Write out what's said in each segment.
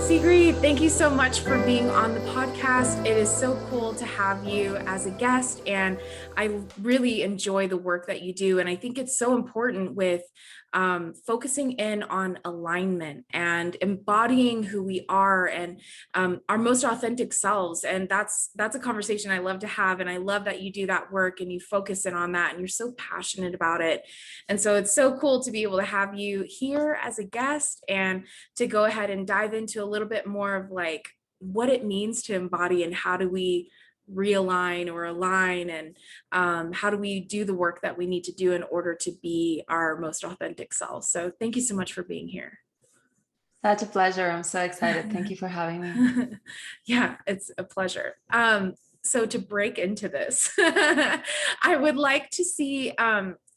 Sigrid, thank you so much for being on the podcast. It is so cool to have you as a guest, and I really enjoy the work that you do. And I think it's so important with focusing in on alignment and embodying who we are and our most authentic selves. And that's a conversation I love to have. And I love that you do that work and you focus in on that and you're so passionate about it. And so it's so cool to be able to have you here as a guest and to go ahead and dive into a little bit more of like what it means to embody and how do we realign or align, and how do we do the work that we need to do in order to be our most authentic selves. So thank you so much for being here. Such a pleasure. I'm so excited. Thank you for having me. Yeah, it's a pleasure. So to break into this, I would like to see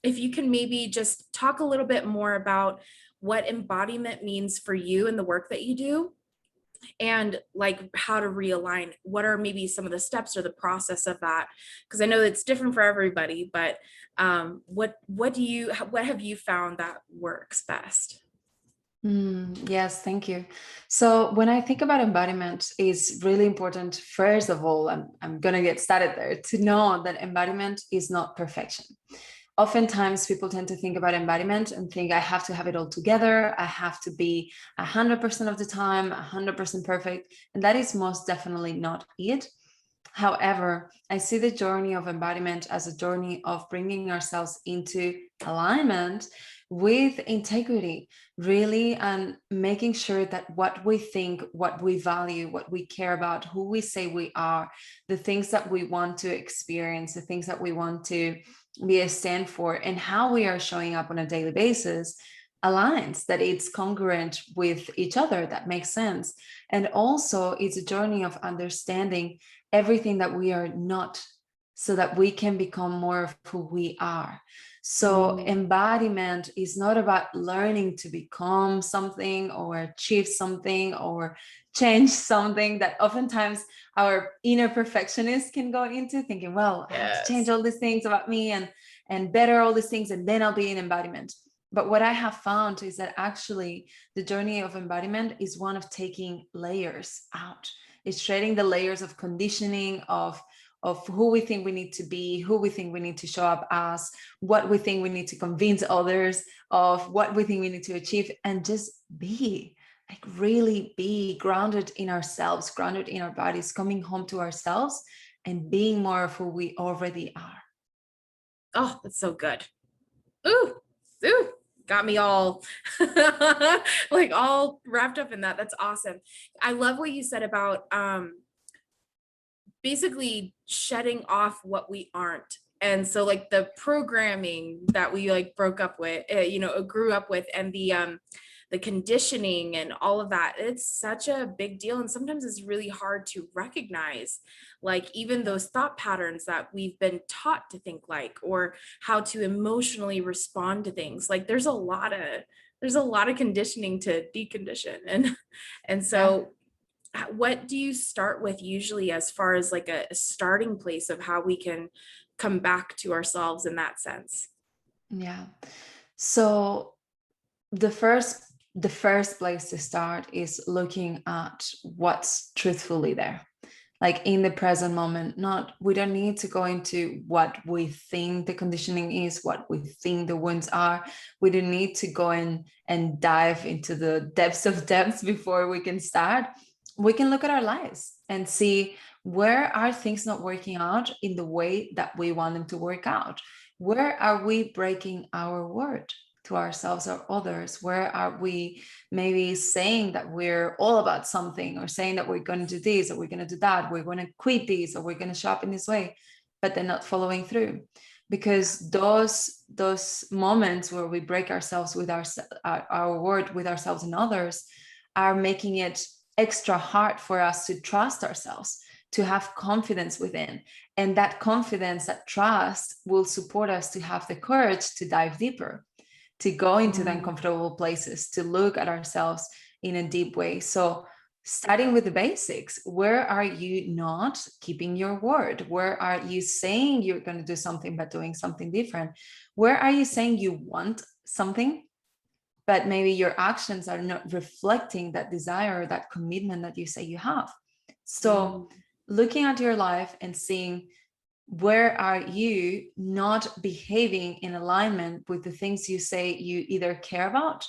if you can maybe just talk a little bit more about what embodiment means for you and the work that you do, and like how to realign. What are maybe some of the steps or the process of that? Because I know it's different for everybody, but what have you found that works best? Yes, thank you. So when I think about embodiment, it's really important, first of all, I'm going to get started there, to know that embodiment is not perfection. Oftentimes people tend to think about embodiment and think I have to have it all together. I have to be 100% of the time, 100% perfect. And that is most definitely not it. However, I see the journey of embodiment as a journey of bringing ourselves into alignment with integrity, really, and making sure that what we think, what we value, what we care about, who we say we are, the things that we want to experience, the things that we want to be a stand for, and how we are showing up on a daily basis aligns, that it's congruent with each other, that makes sense. And also it's a journey of understanding everything that we are not, so that we can become more of who we are. So embodiment is not about learning to become something or achieve something or change something that oftentimes our inner perfectionist can go into, thinking, well, I have to change all these things about me and better all these things, and then I'll be in embodiment. But what I have found is that actually the journey of embodiment is one of taking layers out. It's shredding the layers of conditioning, of who we think we need to be, who we think we need to show up as, what we think we need to convince others of, what we think we need to achieve, and just be, like really be grounded in ourselves, grounded in our bodies, coming home to ourselves and being more of who we already are. Oh, that's so good. Ooh, got me all like all wrapped up in that. That's awesome. I love what you said about basically shedding off what we aren't. And so like the programming that we like broke up with, grew up with, and the conditioning and all of that, it's such a big deal. And sometimes it's really hard to recognize, like even those thought patterns that we've been taught to think like, or how to emotionally respond to things. Like there's a lot of conditioning to decondition. And so what do you start with usually as far as like a starting place of how we can come back to ourselves in that sense? Yeah. So the first place to start is looking at what's truthfully there, like in the present moment. We don't need to go into what we think the conditioning is, what we think the wounds are. We don't need to go in and dive into the depths of depths before we can start. We can look at our lives and see, where are things not working out in the way that we want them to work out? Where are we breaking our word to ourselves or others? Where are we maybe saying that we're all about something, or saying that we're going to do this or we're going to do that, we're going to quit this or we're going to shop in this way, but they're not following through? Because those moments where we break ourselves with our word with ourselves and others are making it extra hard for us to trust ourselves, to have confidence within. And that confidence, that trust, will support us to have the courage to dive deeper, to go into the uncomfortable places, to look at ourselves in a deep way. So starting with the basics, where are you not keeping your word? Where are you saying you're going to do something but doing something different? Where are you saying you want something but maybe your actions are not reflecting that desire, that commitment that you say you have. So looking at your life and seeing, where are you not behaving in alignment with the things you say you either care about,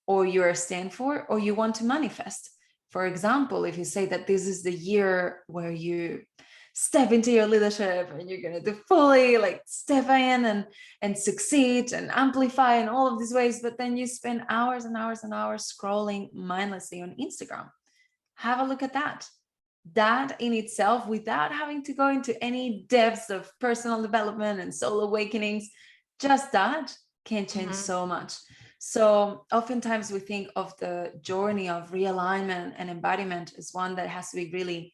or you stand for, or you want to manifest? For example, if you say that this is the year where you step into your leadership and you're going to fully like step in and succeed and amplify in all of these ways, but then you spend hours and hours and hours scrolling mindlessly on Instagram. Have a look at that. That in itself, without having to go into any depths of personal development and soul awakenings, just that can change so much. So oftentimes we think of the journey of realignment and embodiment as one that has to be really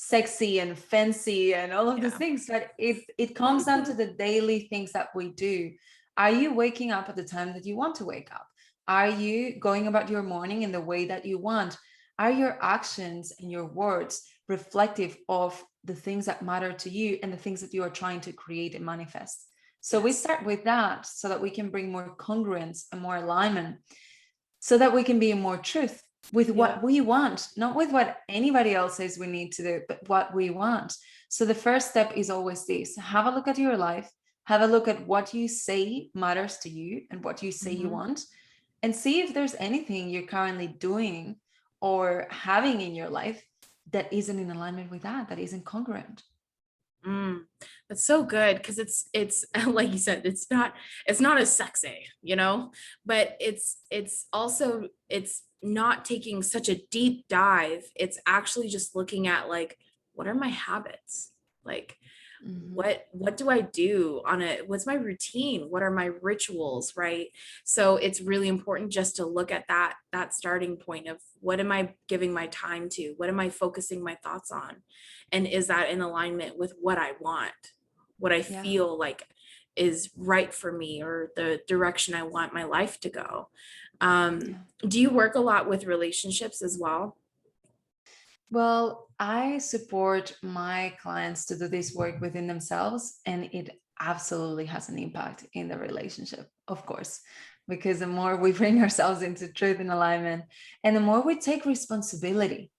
sexy and fancy and all of these things, but it comes down to the daily things that we do. Are you waking up at the time that you want to wake up? Are you going about your morning in the way that you want? Are your actions and your words reflective of the things that matter to you and the things that you are trying to create and manifest? So we start with that so that we can bring more congruence and more alignment, so that we can be in more truth with what we want, not with what anybody else says we need to do, but what we want. So the first step is always this: have a look at your life, have a look at what you say matters to you and what you say you want, and see if there's anything you're currently doing or having in your life that isn't in alignment with that, that isn't congruent. That's so good, because it's like you said, it's not as sexy, but it's also, it's not taking such a deep dive. It's actually just looking at, like, what are my habits? Like, what do I do what's my routine? What are my rituals, right? So it's really important just to look at that starting point of, what am I giving my time to? What am I focusing my thoughts on? And is that in alignment with what I want, what I feel like is right for me, or the direction I want my life to go? Do you work a lot with relationships as well? Well, I support my clients to do this work within themselves, and it absolutely has an impact in the relationship, of course, because the more we bring ourselves into truth and alignment, and the more we take responsibility,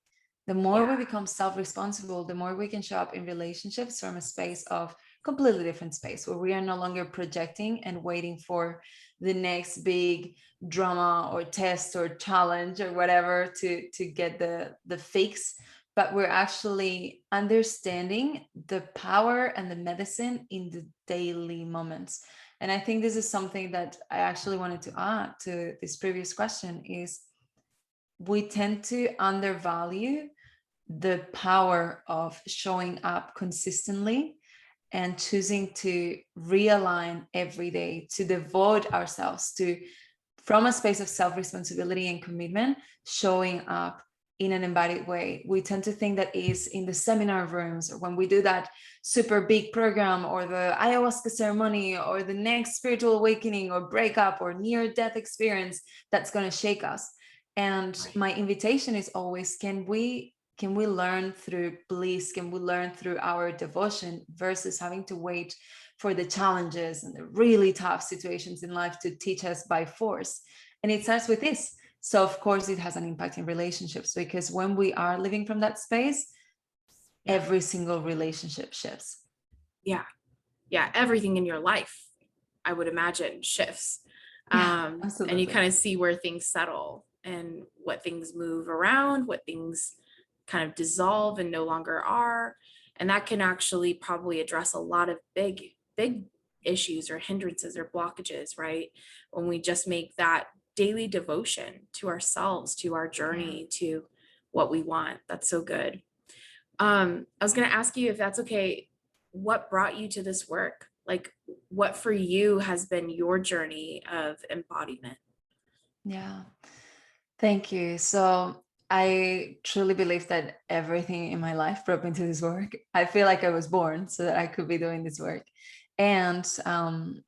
the more we become self-responsible, the more we can show up in relationships from a space of completely different space, where we are no longer projecting and waiting for the next big drama or test or challenge or whatever to get the fix, but we're actually understanding the power and the medicine in the daily moments. And I think this is something that I actually wanted to add to this previous question, is we tend to undervalue the power of showing up consistently and choosing to realign every day, to devote ourselves to, from a space of self-responsibility and commitment, showing up in an embodied way. We tend to think that is in the seminar rooms, or when we do that super big program, or the ayahuasca ceremony, or the next spiritual awakening or breakup or near-death experience that's going to shake us. And my invitation is always, can we learn through bliss? Can we learn through our devotion, versus having to wait for the challenges and the really tough situations in life to teach us by force? And it starts with this. So of course it has an impact in relationships, because when we are living from that space, every single relationship shifts. Yeah, everything in your life, I would imagine, shifts. Absolutely. And you kind of see where things settle, and what things move around, what things kind of dissolve and no longer are. And that can actually probably address a lot of big issues or hindrances or blockages, right? When we just make that daily devotion to ourselves, to our journey, to what we want. That's so good. I was going to ask you, if that's okay, what brought you to this work? Like, what for you has been your journey of embodiment? Yeah. Thank you. So I truly believe that everything in my life brought me to this work. I feel like I was born so that I could be doing this work. And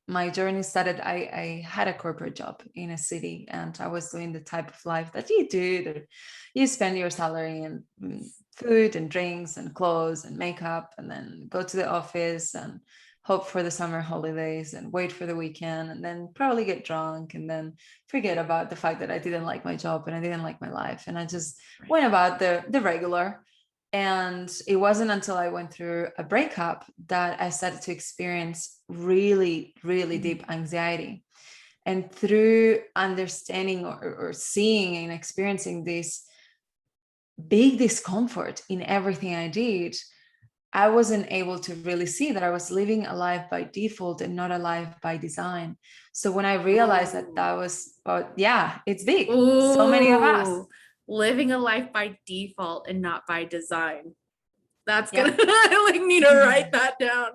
my journey started, I had a corporate job in a city, and I was doing the type of life that you do, that you spend your salary in food and drinks and clothes and makeup, and then go to the office and hope for the summer holidays and wait for the weekend, and then probably get drunk and then forget about the fact that I didn't like my job and I didn't like my life. And I just went about the regular. And it wasn't until I went through a breakup that I started to experience really, really deep anxiety. And through understanding or seeing and experiencing this big discomfort in everything I did, I wasn't able to really see that I was living a life by default and not a life by design. So when I realized that that was, yeah, it's big. So many of us. Ooh, living a life by default and not by design. That's Yeah. gonna, I like need to write that down.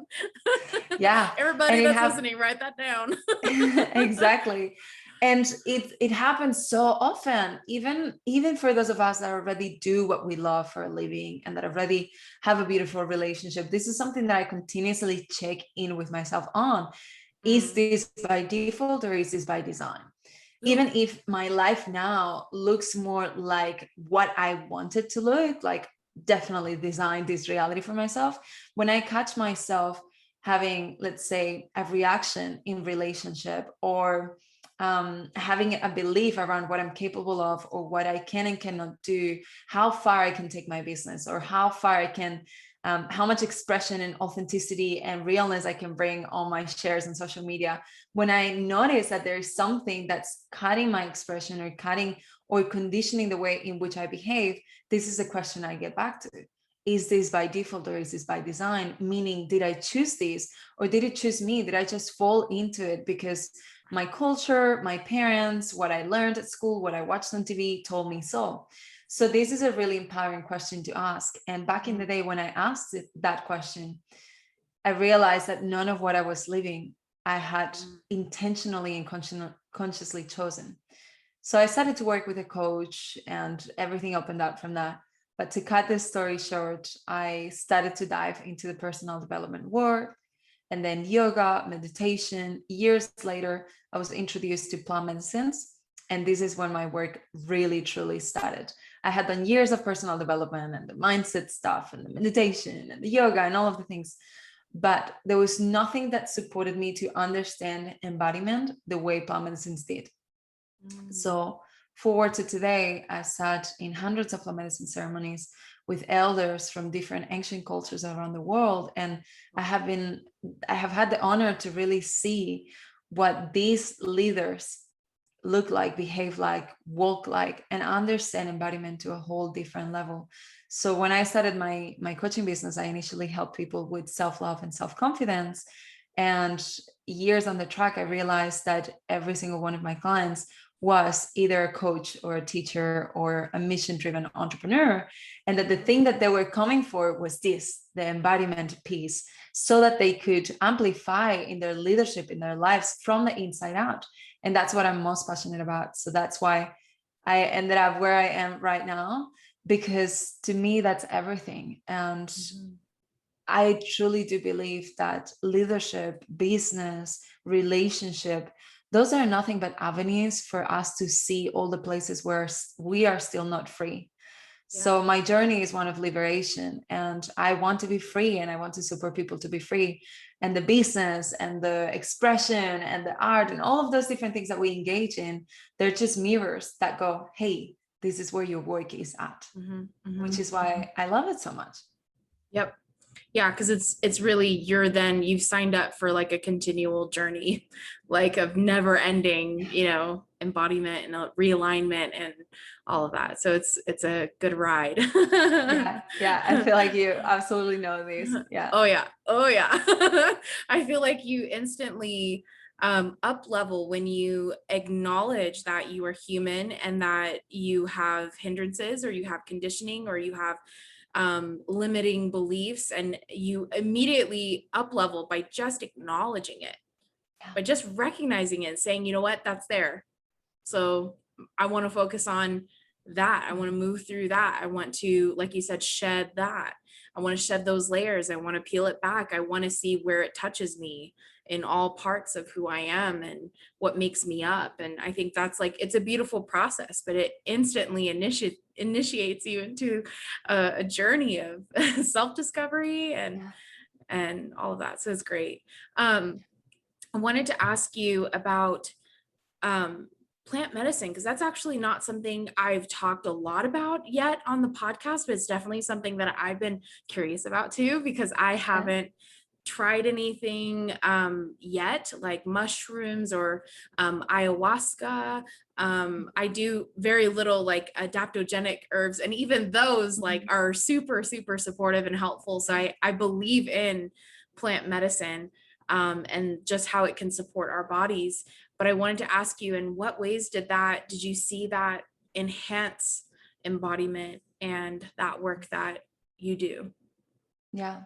Yeah. Everybody that's listening, write that down. Exactly. And it happens so often, even for those of us that already do what we love for a living and that already have a beautiful relationship. This is something that I continuously check in with myself on. Is this by default or is this by design? Even if my life now looks more like what I want it to look like, definitely designed this reality for myself. When I catch myself having, let's say, a reaction in relationship, or having a belief around what I'm capable of, or what I can and cannot do, how far I can take my business, or how far I can, how much expression and authenticity and realness I can bring on my shares on social media. When I notice that there's something that's cutting my expression or cutting or conditioning the way in which I behave, this is a question I get back to. Is this by default or is this by design? Meaning, did I choose this or did it choose me? Did I just fall into it because my culture, my parents, what I learned at school, what I watched on TV told me so? So this is a really empowering question to ask. And back in the day when I asked that question, I realized that none of what I was living, I had intentionally and consciously chosen. So I started to work with a coach and everything opened up from that. But to cut this story short, I started to dive into the personal development work, and then yoga, meditation. Years later, I was introduced to plant medicines. And this is when my work really, truly started. I had done years of personal development and the mindset stuff and the meditation and the yoga and all of the things. But there was nothing that supported me to understand embodiment the way plant medicines did. So forward to today, I sat in hundreds of plant medicine ceremonies with elders from different ancient cultures around the world. And I have had the honor to really see what these leaders look like, behave like, walk like, and understand embodiment to a whole different level. So when I started my coaching business, I initially helped people with self-love and self-confidence. And years on the track, I realized that every single one of my clients was either a coach or a teacher or a mission-driven entrepreneur, and that the thing that they were coming for was this, the embodiment piece, so that they could amplify in their leadership, in their lives from the inside out. And that's what I'm most passionate about. So that's why I ended up where I am right now, because to me, that's everything. And I truly do believe that leadership, business, relationship, those are nothing but avenues for us to see all the places where we are still not free. Yeah. So my journey is one of liberation, and I want to be free, and I want to support people to be free. And the business and the expression and the art and all of those different things that we engage in, they're just mirrors that go, hey, this is where your work is at, which is why I love it so much. Yep. Yeah, because it's really, you've signed up for like a continual journey, like of never ending, embodiment and realignment and all of that. So it's a good ride. Yeah. I feel like you absolutely know this. Yeah. Oh yeah. I feel like you instantly up level when you acknowledge that you are human and that you have hindrances, or you have conditioning, or you have limiting beliefs, and you immediately up level by just acknowledging it, by just recognizing it and saying, you know what, that's there. So I want to focus on that. I want to move through that. I want to, like you said, shed that. I want to shed those layers. I want to peel it back. I want to see where it touches me in all parts of who I am and what makes me up. And I think that's like, it's a beautiful process, but it instantly initiates you into a journey of self-discovery and and all of that. So it's great. I wanted to ask you about plant medicine, because that's actually not something I've talked a lot about yet on the podcast, but it's definitely something that I've been curious about too, because I haven't tried anything yet, like mushrooms or ayahuasca. I do very little like adaptogenic herbs, and even those like are super, super supportive and helpful. So I believe in plant medicine and just how it can support our bodies. But I wanted to ask you, in what ways did you see that enhance embodiment and that work that you do? Yeah.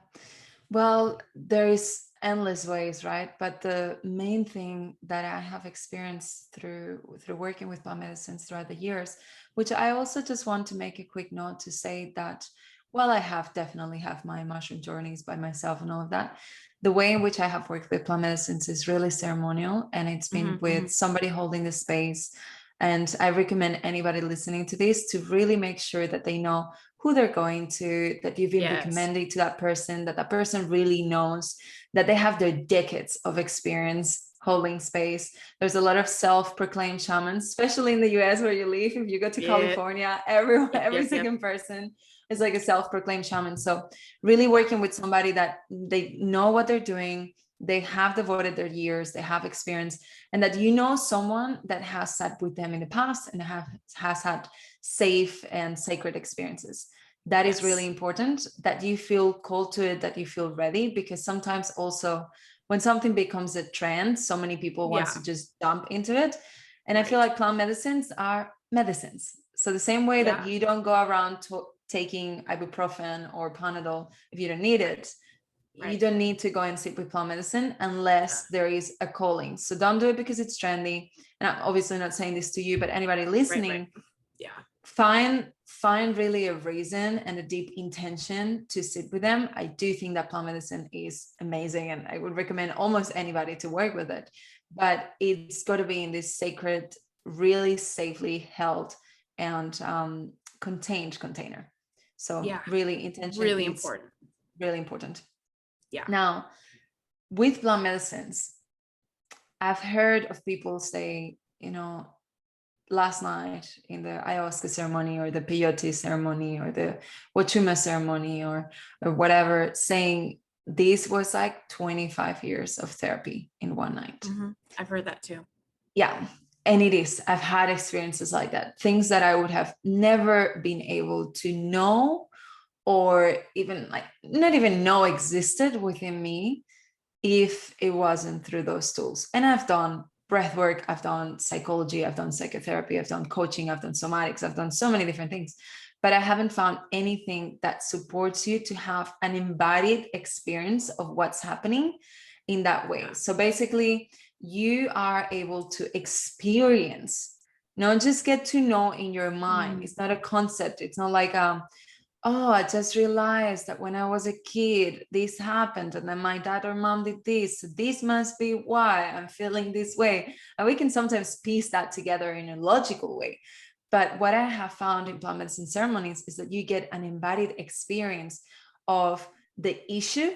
Well, there is endless ways, right? But the main thing that I have experienced through working with plant medicines throughout the years, which I also just want to make a quick note to say that while I have definitely have my mushroom journeys by myself and all of that, the way in which I have worked with plant medicines is really ceremonial, and it's been with somebody holding the space. And I recommend anybody listening to this to really make sure that they know who they're going to, that you've been recommended to that person, that person really knows, that they have their decades of experience holding space. There's a lot of self-proclaimed shamans, especially in the US where you live. If you go to California, every second person is like a self-proclaimed shaman. So really working with somebody that they know what they're doing, they have devoted their years, they have experience, and that someone that has sat with them in the past and has had safe and sacred experiences. That is really important, that you feel called to it, that you feel ready, because sometimes also when something becomes a trend, so many people want to just jump into it. And I feel like plant medicines are medicines. So the same way that you don't go around taking ibuprofen or Panadol if you don't need it, you don't need to go and sit with plant medicine unless there is a calling. So don't do it because it's trendy. And I'm obviously not saying this to you, but anybody listening, find really a reason and a deep intention to sit with them. I do think that plant medicine is amazing, and I would recommend almost anybody to work with it, but it's got to be in this sacred, really safely held and contained container. So really intention, really important. Yeah. Now, with plant medicines, I've heard of people say, last night in the ayahuasca ceremony or the peyote ceremony or the wachuma ceremony or whatever, saying this was like 25 years of therapy in one night. I've heard that too. Yeah. And it is. I've had experiences like that, things that I would have never been able to know, or even like not even know existed within me if it wasn't through those tools. And I've done breath work, I've done psychology, I've done psychotherapy, I've done coaching, I've done somatics, I've done so many different things, but I haven't found anything that supports you to have an embodied experience of what's happening in that way. So basically, you are able to experience, not just get to know in your mind. It's not a concept. It's not like oh, I just realized that when I was a kid, this happened, and then my dad or mom did this. So this must be why I'm feeling this way. And we can sometimes piece that together in a logical way. But what I have found in plant medicine ceremonies is that you get an embodied experience of the issue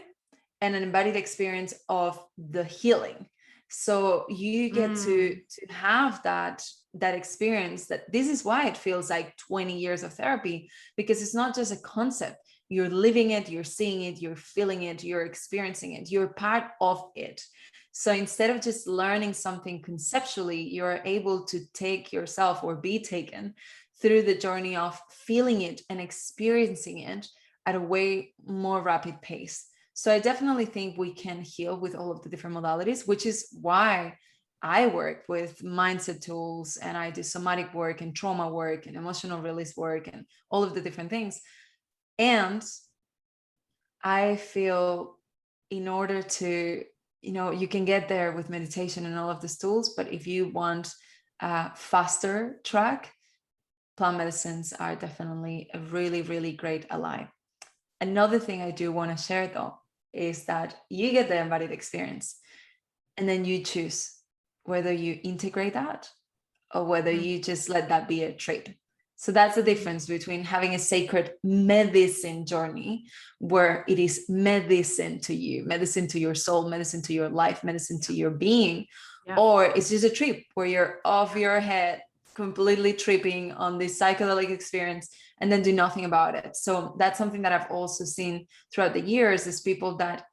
and an embodied experience of the healing. So you get to have that experience, that this is why it feels like 20 years of therapy, because it's not just a concept. You're living it, you're seeing it, you're feeling it, you're experiencing it, you're part of it. So instead of just learning something conceptually, you're able to take yourself or be taken through the journey of feeling it and experiencing it at a way more rapid pace. So I definitely think we can heal with all of the different modalities, which is why I work with mindset tools, and I do somatic work and trauma work and emotional release work and all of the different things. And I feel in order to, you can get there with meditation and all of these tools, but if you want a faster track, plant medicines are definitely a really, really great ally. Another thing I do want to share though, is that you get the embodied experience and then you choose whether you integrate that or whether you just let that be a trip. So that's the difference between having a sacred medicine journey, where it is medicine to you, medicine to your soul, medicine to your life, medicine to your being, or it's just a trip where you're off your head, completely tripping on this psychedelic experience and then do nothing about it. So that's something that I've also seen throughout the years, is people that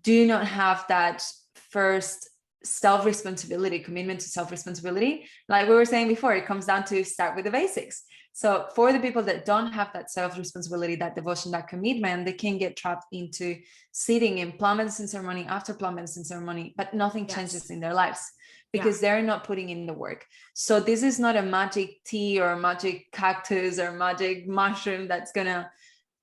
do not have that first self-responsibility, commitment to self-responsibility. Like we were saying before, it comes down to start with the basics. So for the people that don't have that self-responsibility, that devotion, that commitment, they can get trapped into sitting in plant medicine ceremony after plant medicine ceremony, but nothing changes in their lives because they're not putting in the work. So this is not a magic tea or a magic cactus or magic mushroom that's gonna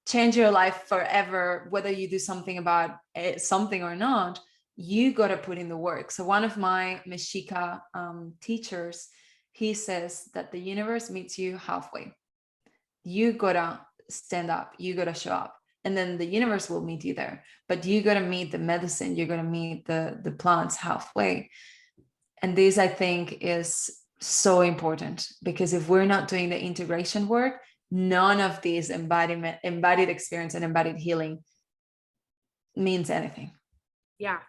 change your life forever, whether you do something about it, something or not. You got to put in the work. So one of my Mexica teachers, he says that the universe meets you halfway. You got to stand up, you got to show up, and then the universe will meet you there. But you got to meet the medicine, you're going to meet the plants halfway. And this, I think, is so important, because if we're not doing the integration work, none of these embodied experience and embodied healing means anything. Yeah,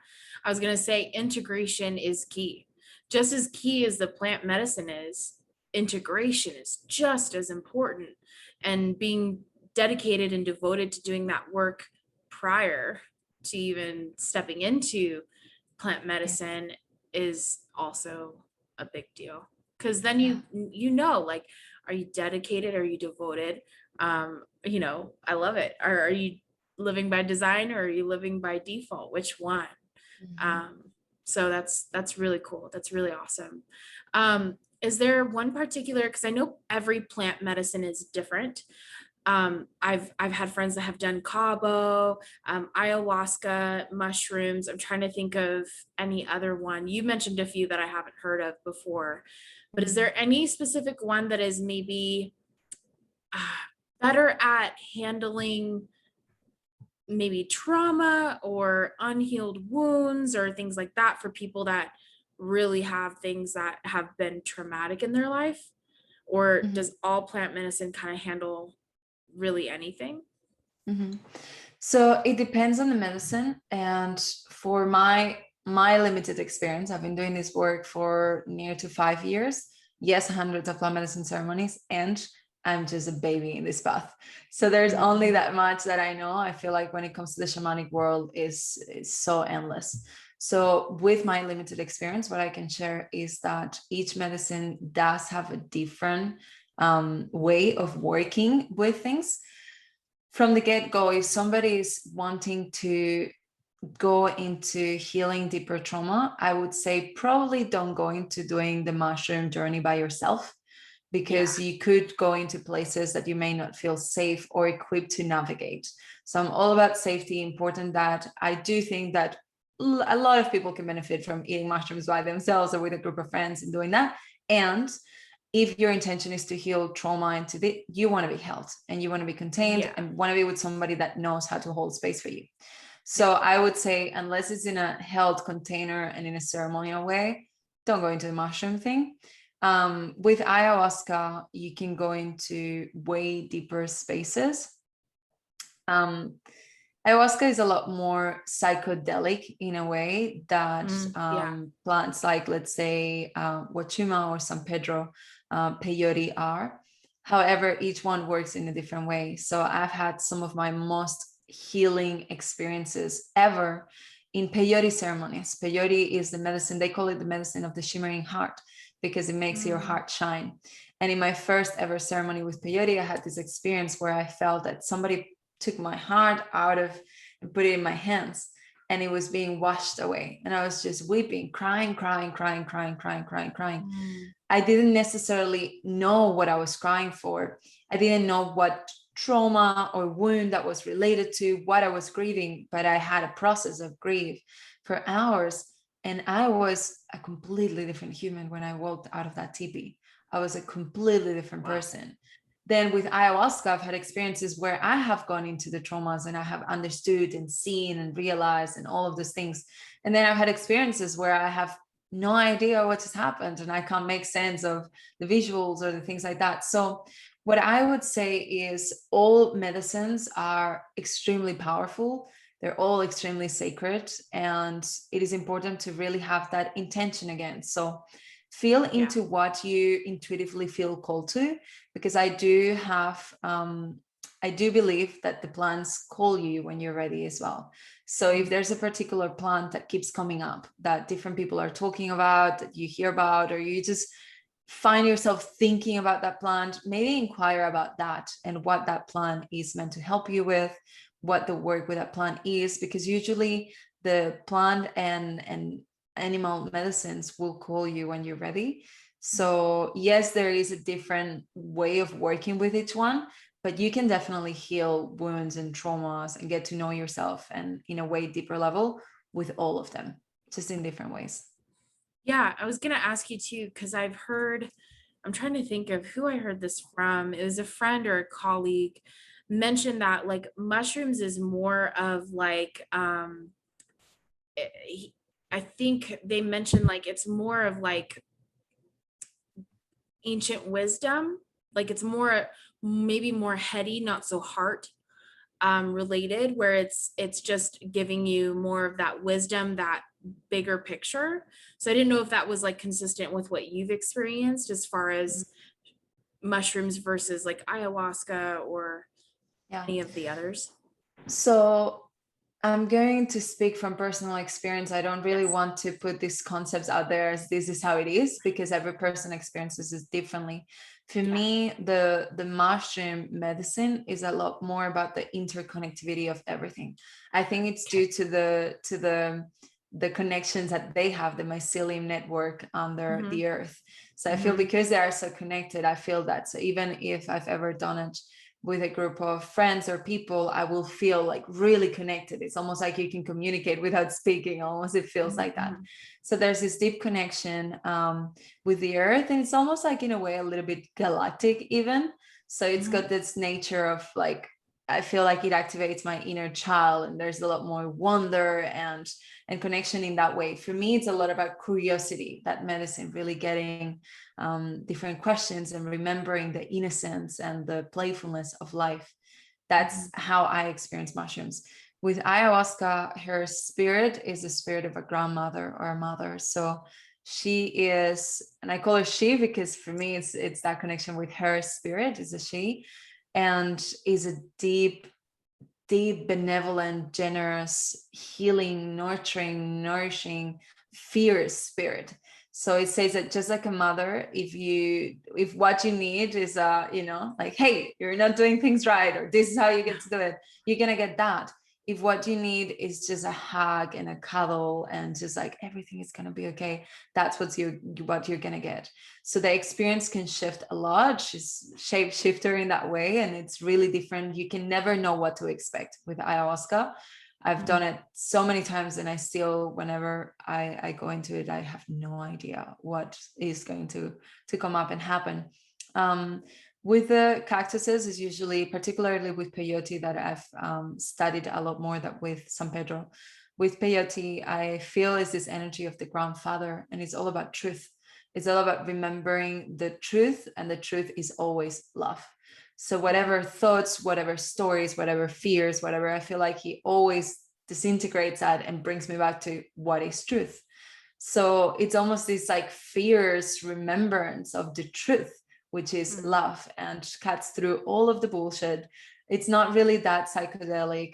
I was going to say integration is key. Just as key as the plant medicine is, integration is just as important. And being dedicated and devoted to doing that work prior to even stepping into plant medicine is also a big deal. Because then you know, like, are you dedicated? Are you devoted? You know, I love it. Are you living by design, or are you living by default? Which one? So that's really cool. That's really awesome. Is there one particular, because I know every plant medicine is different. I've had friends that have done Cabo, ayahuasca, mushrooms. I'm trying to think of any other one. You mentioned a few that I haven't heard of before, but is there any specific one that is maybe better at handling maybe trauma or unhealed wounds or things like that for people that really have things that have been traumatic in their life? Or does all plant medicine kind of handle really anything? So it depends on the medicine. And for my limited experience, I've been doing this work for near to 5 years. Yes, hundreds of plant medicine ceremonies, and I'm just a baby in this path. So there's only that much that I know. I feel like when it comes to the shamanic world is so endless. So with my limited experience, what I can share is that each medicine does have a different way of working with things. From the get-go, if somebody is wanting to go into healing deeper trauma, I would say probably don't go into doing the mushroom journey by yourself, because you could go into places that you may not feel safe or equipped to navigate. So I'm all about safety. Important that I do think that a lot of people can benefit from eating mushrooms by themselves or with a group of friends and doing that. And if your intention is to heal trauma into you want to be held and you want to be contained and want to be with somebody that knows how to hold space for you. So I would say, unless it's in a held container and in a ceremonial way, don't go into the mushroom thing. With ayahuasca, you can go into way deeper spaces. Ayahuasca is a lot more psychedelic in a way that plants like, let's say, Wachuma or San Pedro, Peyote are. However, each one works in a different way. So I've had some of my most healing experiences ever in peyote ceremonies. Peyote is the medicine, they call it the medicine of the shimmering heart, because it makes your heart shine. And in my first ever ceremony with peyote, I had this experience where I felt that somebody took my heart out of and put it in my hands, and it was being washed away. And I was just weeping, crying. I didn't necessarily know what I was crying for. I didn't know what trauma or wound that was related to what I was grieving, but I had a process of grief for hours. And I was a completely different human when I walked out of that teepee. I was a completely different person. Then with ayahuasca, I've had experiences where I have gone into the traumas and I have understood and seen and realized and all of those things. And then I've had experiences where I have no idea what has happened, and I can't make sense of the visuals or the things like that. So what I would say is all medicines are extremely powerful. They're all extremely sacred, and it is important to really have that intention again. So feel Yeah. into what you intuitively feel called to, because I do believe that the plants call you when you're ready as well. So if there's a particular plant that keeps coming up that different people are talking about, that you hear about, or you just find yourself thinking about that plant, maybe inquire about that and what that plant is meant to help you with, what the work with that plant is, because usually the plant and animal medicines will call you when you're ready. So yes, there is a different way of working with each one, but you can definitely heal wounds and traumas and get to know yourself, and in a way deeper level, with all of them, just in different ways. Yeah, I was going to ask you too, because I'm trying to think of who I heard this from. It was a friend or a colleague mentioned that like mushrooms is more of like, I think they mentioned like it's more of like ancient wisdom, like it's more, maybe more heady, not so heart related, where it's just giving you more of that wisdom, that bigger picture. So I didn't know if that was like consistent with what you've experienced as far as mushrooms versus like ayahuasca or Yeah. any of the others. So I'm going to speak from personal experience. I don't really Yes. want to put these concepts out there as this is how it is, because every person experiences it differently. For Yeah. me, the mushroom medicine is a lot more about the interconnectivity of everything. I think it's Okay. due to the connections that they have, the mycelium network under Mm-hmm. the earth. So I feel Mm-hmm. because they are so connected, I feel that. So even if I've ever done it with a group of friends or people, I will feel like really connected. It's almost like you can communicate without speaking, almost it feels like that. Mm-hmm. So there's this deep connection with the earth, and it's almost like in a way a little bit galactic even. So it's Mm-hmm. got this nature of like, I feel like it activates my inner child, and there's a lot more wonder and connection in that way. For me, it's a lot about curiosity, that medicine, really getting different questions and remembering the innocence and the playfulness of life. Mm-hmm. That's how I experience mushrooms. With ayahuasca, her spirit is the spirit of a grandmother or a mother. So she is, and I call her she because for me it's that connection with her spirit, is a she, and is a deep, deep, benevolent, generous, healing, nurturing, nourishing, fierce spirit. So it says that just like a mother, if what you need is like, hey, you're not doing things right, or this is how you get to do it, you're gonna get that. If what you need is just a hug and a cuddle and just like everything is gonna be okay, that's what you're gonna get. So the experience can shift a lot. She's shapeshifter in that way, and it's really different. You can never know what to expect with ayahuasca. I've Mm-hmm. done it so many times, and I still, whenever I go into it, I have no idea what is going to come up and happen. Um, with the cactuses is usually, particularly with peyote, that I've studied a lot more than with San Pedro. With peyote, I feel is this energy of the grandfather, and it's all about truth. It's all about remembering the truth, and the truth is always love. So whatever thoughts, whatever stories, whatever fears, whatever, I feel like he always disintegrates that and brings me back to what is truth. So it's almost this like fierce remembrance of the truth, which is Mm-hmm. love, and cuts through all of the bullshit. It's not really that psychedelic.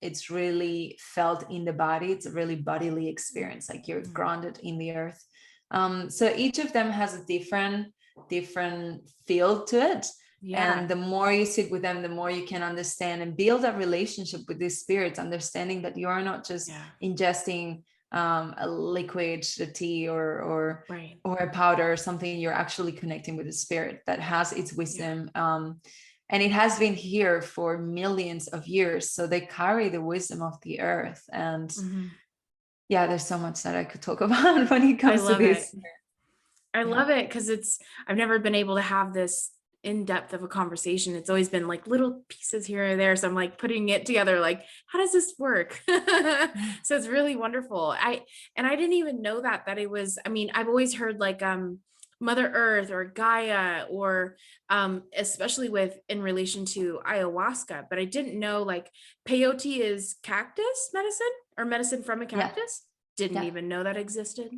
It's really felt in the body. It's a really bodily experience, like you're Mm-hmm. grounded in the earth. So each of them has a different feel to it. Yeah. And the more you sit with them, the more you can understand and build a relationship with these spirits, understanding that you are not just Yeah. ingesting a liquid, a tea, Right. or a powder or something. You're actually connecting with a spirit that has its Yeah. wisdom. And it has been here for millions of years. So they carry the wisdom of the earth. And Mm-hmm. yeah, there's so much that I could talk about when it I comes to love it. this. I Yeah. love it because I've never been able to have this in depth of a conversation. It's always been like little pieces here and there. So I'm like putting it together, like, how does this work? So it's really wonderful. I didn't even know that it was, I mean, I've always heard like, Mother Earth or Gaia, or especially with in relation to ayahuasca, but I didn't know like peyote is cactus medicine or medicine from a Yeah, cactus. Didn't yeah, even know that existed.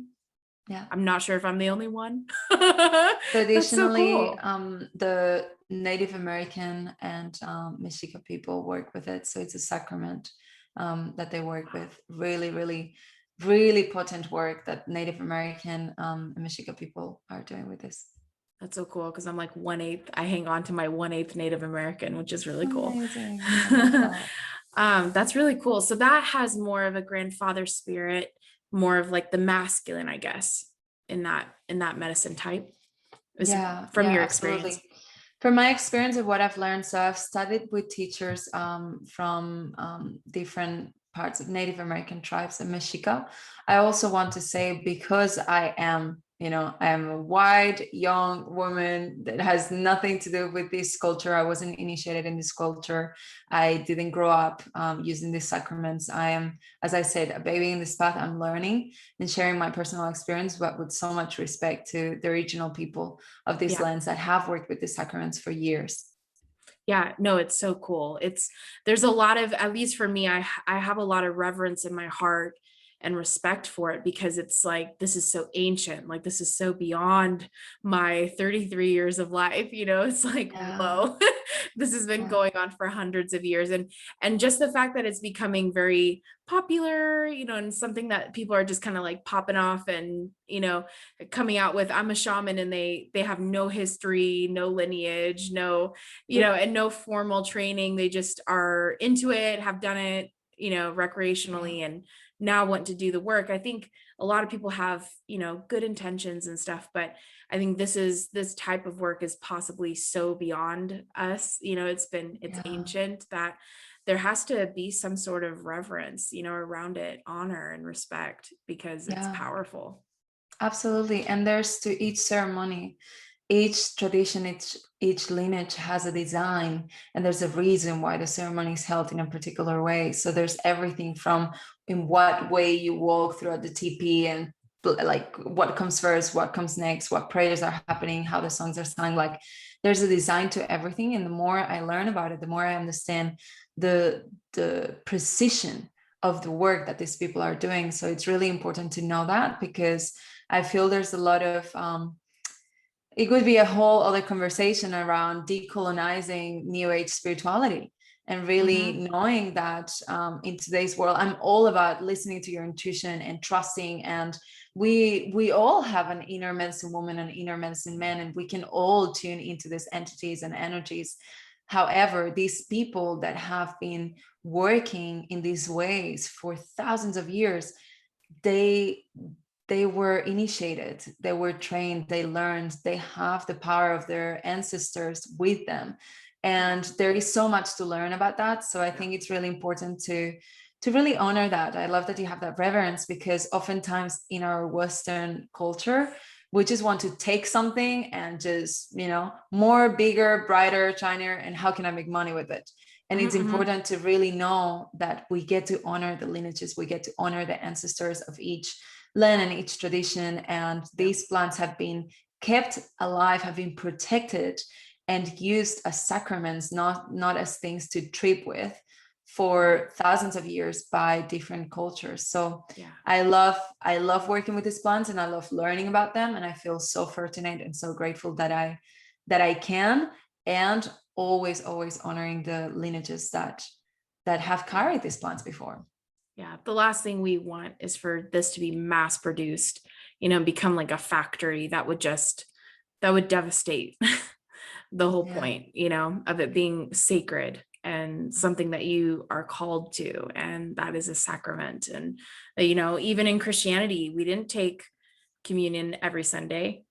yeah. I'm not sure if I'm the only one. That's so Traditionally, cool. the Native American and Mexica people work with it. So it's a sacrament that they work with. Really, really, really potent work that Native American and Mexica people are doing with this. That's so cool because I'm like 1/8. I hang on to my 1/8 Native American, which is really cool. Amazing. I love that. That's really cool. So that has more of a grandfather spirit, more of like the masculine, I guess, in that medicine type. Is Yeah, from yeah, your experience. absolutely. From my experience of what I've learned, so I've studied with teachers from different parts of Native American tribes and Mexica. I also want to say, because I am, I am a white, young woman that has nothing to do with this culture. I wasn't initiated in this culture. I didn't grow up using these sacraments. I am, as I said, a baby in this path. I'm learning and sharing my personal experience, but with so much respect to the original people of these Yeah. lands that have worked with the sacraments for years. Yeah, no, it's so cool. There's a lot of, at least for me, I have a lot of reverence in my heart and respect for it, because it's like, this is so ancient. Like, this is so beyond my 33 years of life. It's like, Yeah, whoa, this has been yeah, going on for hundreds of years. And just the fact that it's becoming very popular, and something that people are just kind of like popping off and, coming out with, I'm a shaman, and they have no history, no lineage, no, and no formal training. They just are into it, have done it, yeah, recreationally, and now want to do the work. I think a lot of people have, good intentions and stuff, but I think this type of work is possibly so beyond us. It's yeah, ancient, that there has to be some sort of reverence, around it, honor and respect, because it's yeah, powerful. absolutely. And there's to each ceremony, each tradition, each lineage has a design, and there's a reason why the ceremony is held in a particular way. So there's everything from in what way you walk throughout the TP, and like what comes first, what comes next, what prayers are happening, how the songs are sung. Like, there's a design to everything, and the more I learn about it, the more I understand the precision of the work that these people are doing. So it's really important to know that, because I feel there's a lot of it could be a whole other conversation around decolonizing new age spirituality, and really Mhm. knowing that in today's world, I'm all about listening to your intuition and trusting. And we all have an inner medicine woman and inner medicine man, and we can all tune into these entities and energies. However, these people that have been working in these ways for thousands of years, they they were initiated, they were trained, they learned, they have the power of their ancestors with them, Yeah. and there is so much to learn about that. So I Yeah. think it's really important to really honor that. I love that you have that reverence, because oftentimes in our Western culture, we just want to take something and just, more, bigger, brighter, shinier, and how can I make money with it? And it's Mhm. important to really know that we get to honor the lineages, we get to honor the ancestors of each land and each tradition. And Yeah. these plants have been kept alive, have been protected and used as sacraments, not as things to trip with, Right. for thousands of years by different cultures. So Yeah. I love working with these plants, and I love learning about them, and I feel so fortunate and so grateful that I can, and always honoring the lineages that have Yeah. carried these plants before. Yeah. The last thing we want is for this to be mass produced, become like a factory that would devastate the whole Yeah, point, of it being sacred and something that you are called to. And that is a sacrament. And, even in Christianity, we didn't take communion every Sunday.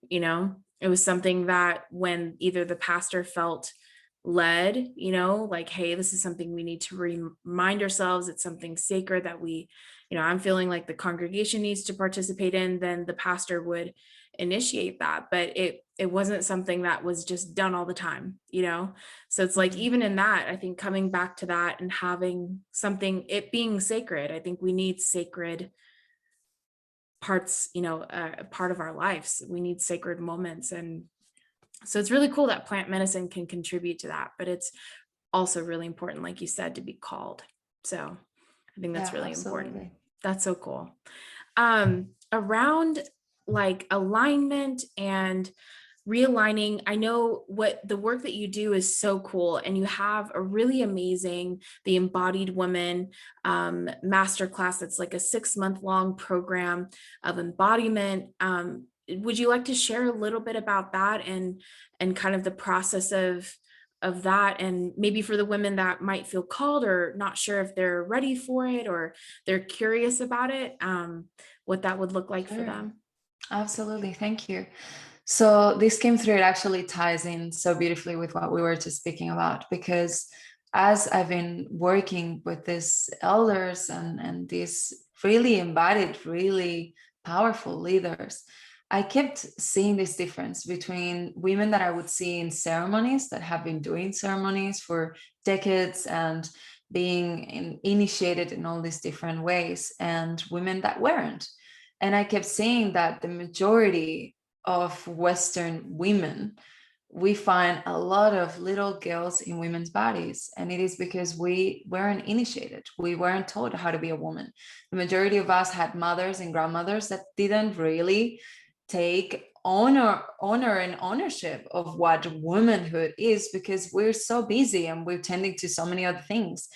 It was something that when either the pastor felt led, like, hey, this is something we need to remind ourselves, it's something sacred that we, I'm feeling like the congregation needs to participate in, then the pastor would initiate that, but it wasn't something that was just done all the time, you know? So it's like, even in that, I think coming back to that and having something, it being sacred, I think we need sacred parts, you know, part of our lives. We need sacred moments. And so it's really cool that plant medicine can contribute to that, but it's also really important, like you said, to be called. So I think that's Yeah, really important. absolutely. That's so cool. Around like alignment and realigning, I know what the work that you do is so cool, and you have a really amazing, the Embodied Woman masterclass. That's like a 6-month long program of embodiment. Would you like to share a little bit about that and kind of the process of that, and maybe for the women that might feel called or not sure if they're ready for it or they're curious about it, what that would look like for Sure. them? Absolutely. Thank you. So this came through, it actually ties in so beautifully with what we were just speaking about, because as I've been working with these elders and these really embodied, really powerful leaders, I kept seeing this difference between women that I would see in ceremonies that have been doing ceremonies for decades and being initiated in all these different ways, and women that weren't. And I kept seeing that the majority of Western women, we find a lot of little girls in women's bodies. And it is because we weren't initiated. We weren't taught how to be a woman. The majority of us had mothers and grandmothers that didn't really take honor and ownership of what womanhood is, because we're so busy and we're tending to so many other things.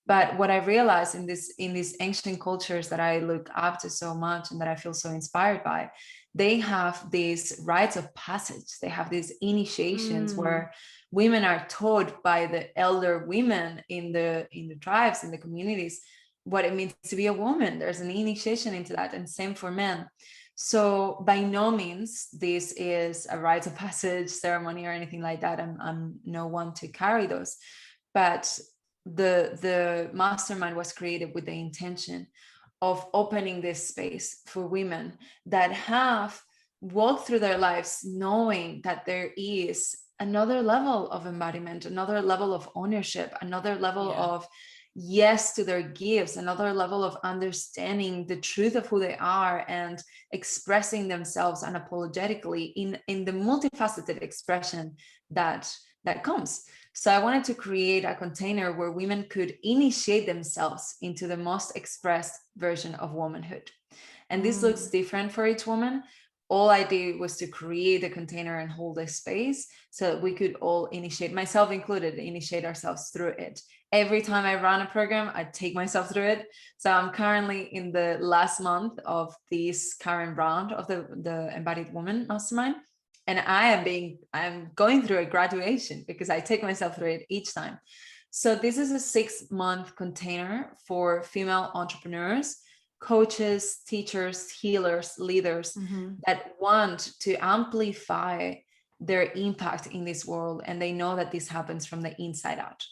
But what I realized in these ancient cultures that I look up to so much and that I feel so inspired by, they have these rites of passage. They have these initiations where women are taught by the elder women in the tribes, in the communities, what it means to be a woman. There's an initiation into that, and same for men. So by no means this is a rite of passage ceremony or anything like that. I'm no one to carry those, but the mastermind was created with the intention of opening this space for women that have walked through their lives knowing that there is another level of embodiment, another level of ownership, another level of yes to their gifts, another level of understanding the truth of who they are and expressing themselves unapologetically in the multifaceted expression that comes. So I wanted to create a container where women could initiate themselves into the most expressed version of womanhood. And this looks different for each woman. All I did was to create a container and hold a space so that we could all initiate, myself included, initiate ourselves through it. Every time I run a program, I take myself through it. So I'm currently in the last month of this current round of the Embodied Woman Mastermind. And I'm going through a graduation because I take myself through it each time. So this is a 6-month container for female entrepreneurs, coaches, teachers, healers, leaders that want to amplify their impact in this world. And they know that this happens from the inside out.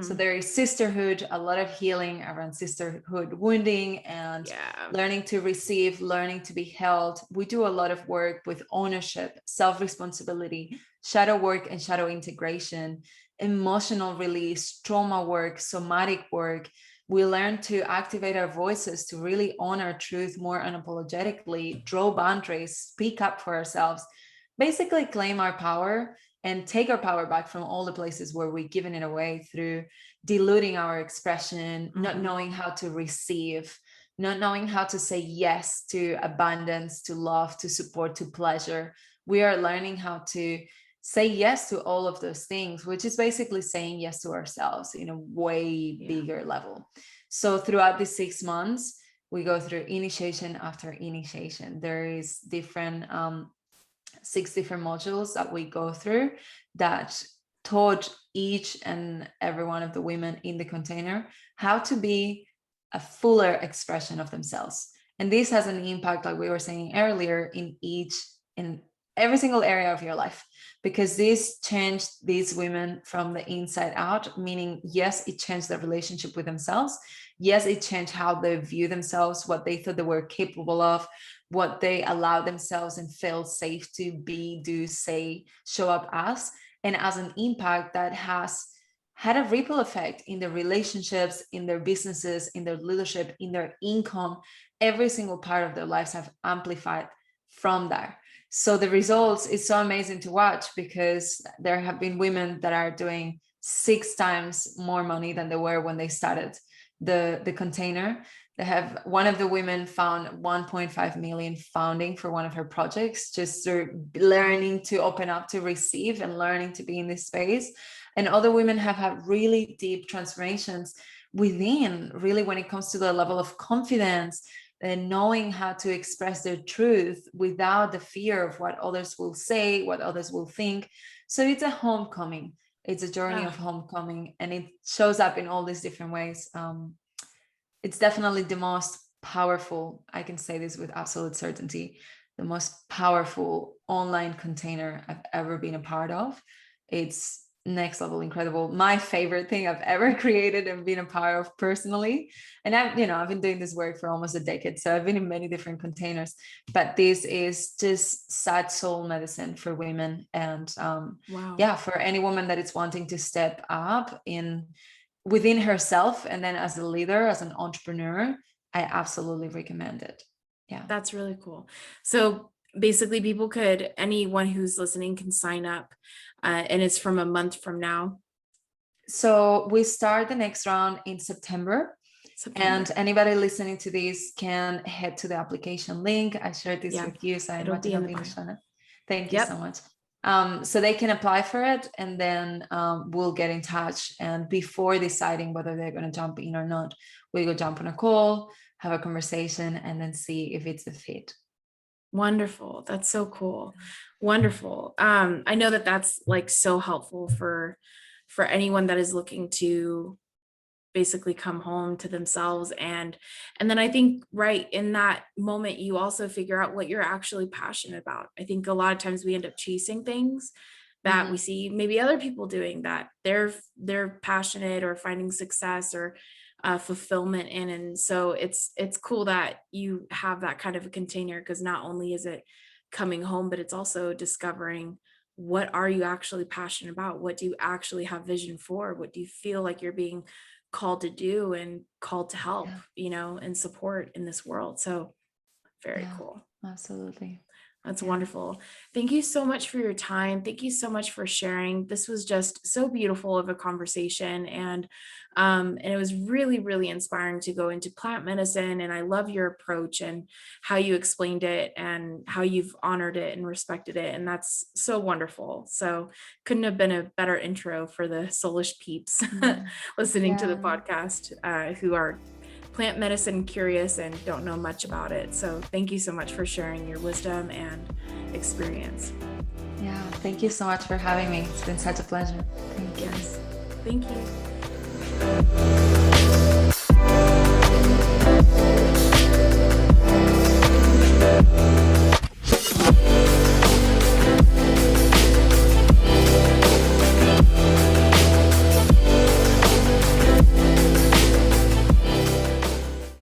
So there is sisterhood, a lot of healing around sisterhood wounding and learning to receive, learning to be held. We do a lot of work with ownership, self-responsibility, shadow work and shadow integration, emotional release, trauma work, somatic work. We learn to activate our voices to really own our truth more unapologetically, draw boundaries, speak up for ourselves, basically claim our power and take our power back from all the places where we've given it away through diluting our expression, not knowing how to receive, not knowing how to say yes to abundance, to love, to support, to pleasure. We are learning how to say yes to all of those things, which is basically saying yes to ourselves in a way bigger level. So throughout these 6 months, we go through initiation after initiation. There is different 6 different modules that we go through that taught each and every one of the women in the container how to be a fuller expression of themselves. And this has an impact, like we were saying earlier, in every single area of your life, because this changed these women from the inside out, meaning, yes, it changed their relationship with themselves. Yes, it changed how they view themselves, what they thought they were capable of, what they allow themselves and feel safe to be, do, say, show up as, and as an impact that has had a ripple effect in their relationships, in their businesses, in their leadership, in their income. Every single part of their lives have amplified from that. So the results is so amazing to watch, because there have been women that are doing 6 times more money than they were when they started the container. They have, one of the women found 1.5 million founding for one of her projects, just through learning to open up to receive and learning to be in this space. And other women have had really deep transformations within, really, when it comes to the level of confidence and knowing how to express their truth without the fear of what others will say, what others will think. So it's a homecoming. It's a journey of homecoming, and it shows up in all these different ways. It's definitely the most powerful, I can say this with absolute certainty, the most powerful online container I've ever been a part of. It's next level incredible. My favorite thing I've ever created and been a part of personally. And I've been doing this work for almost a decade. So I've been in many different containers, but this is just such soul medicine for women. And for any woman that is wanting to step up within herself, and then as a leader, as an entrepreneur, I absolutely recommend it. Yeah. That's really cool. So basically anyone who's listening can sign up, and it's from a month from now. So we start the next round in September. And anybody listening to this can head to the application link. I shared this with you, so I imagine it'll be in the show notes. Thank you so much. So they can apply for it, and then we'll get in touch. And before deciding whether they're going to jump in or not, we go jump on a call, have a conversation, and then see if it's a fit. Wonderful. That's so cool. Wonderful. I know that that's like so helpful for anyone that is looking to basically come home to themselves. And then I think right in that moment, you also figure out what you're actually passionate about. I think a lot of times we end up chasing things that we see maybe other people doing that they're passionate or finding success or fulfillment in. And so it's cool that you have that kind of a container, because not only is it coming home, but it's also discovering, what are you actually passionate about? What do you actually have vision for? What do you feel like you're being called to do and called to help, and support in this world? So very cool. Absolutely. That's wonderful. Thank you so much for your time. Thank you so much for sharing. This was just so beautiful of a conversation. And it was really, really inspiring to go into plant medicine. And I love your approach and how you explained it and how you've honored it and respected it. And that's so wonderful. So couldn't have been a better intro for the soulish peeps listening to the podcast, who are plant medicine curious and don't know much about it. So thank you so much for sharing your wisdom and experience. Yeah, thank you so much for having me. It's been such a pleasure. Thank you. Yes, thank you.